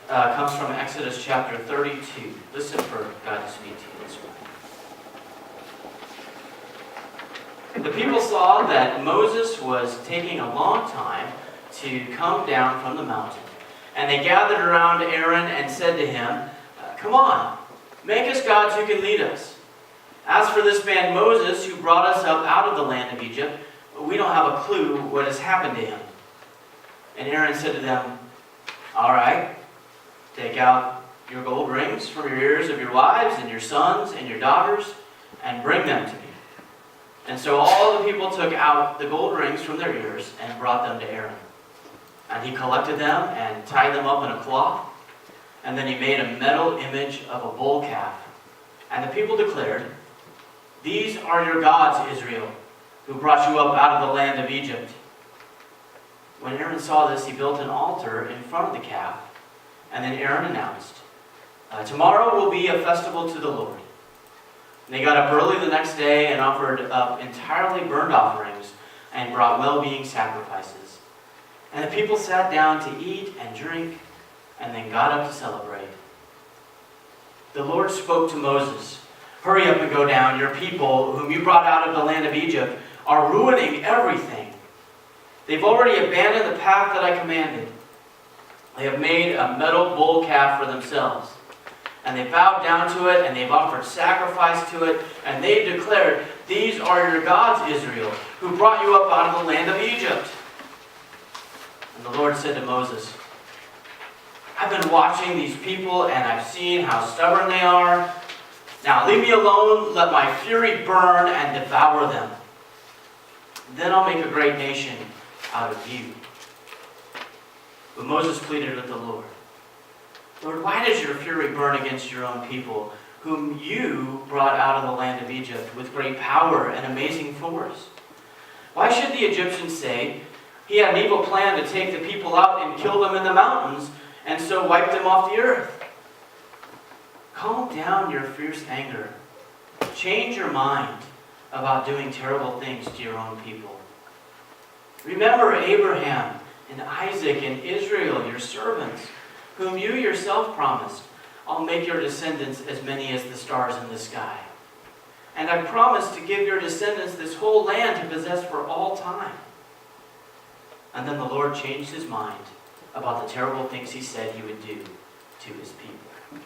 comes from Exodus chapter 32. Listen for God to speak to you this way. The people saw that Moses was taking a long time to come down from the mountain. And they gathered around Aaron and said to him, "Come on, make us gods who can lead us. As for this man Moses, who brought us up out of the land of Egypt, we don't have a clue what has happened to him." And Aaron said to them, "All right, take out your gold rings from your ears of your wives and your sons and your daughters, and bring them to me." And so all the people took out the gold rings from their ears and brought them to Aaron. And he collected them and tied them up in a cloth. And then he made a metal image of a bull calf. And the people declared, "These are your gods, Israel, who brought you up out of the land of Egypt." When Aaron saw this, he built an altar in front of the calf. And then Aaron announced, "Tomorrow will be a festival to the Lord." And they got up early the next day and offered up entirely burnt offerings and brought well-being sacrifices. And the people sat down to eat and drink and then got up to celebrate. The Lord spoke to Moses, "Hurry up and go down. Your people, whom you brought out of the land of Egypt, are ruining everything. They've already abandoned the path that I commanded. They have made a metal bull calf for themselves. And they bowed down to it, and they've offered sacrifice to it, and they've declared, 'These are your gods, Israel, who brought you up out of the land of Egypt.'" And the Lord said to Moses, "I've been watching these people, and I've seen how stubborn they are. Now leave me alone, let my fury burn and devour them. Then I'll make a great nation out of you." But Moses pleaded with the Lord, "Lord, why does your fury burn against your own people, whom you brought out of the land of Egypt with great power and amazing force? Why should the Egyptians say, 'He had an evil plan to take the people out and kill them in the mountains, and so wipe them off the earth?' Calm down your fierce anger. Change your mind about doing terrible things to your own people. Remember Abraham and Isaac and Israel, your servants, whom you yourself promised, 'I'll make your descendants as many as the stars in the sky.' And I promised to give your descendants this whole land to possess for all time." And then the Lord changed his mind about the terrible things he said he would do to his people.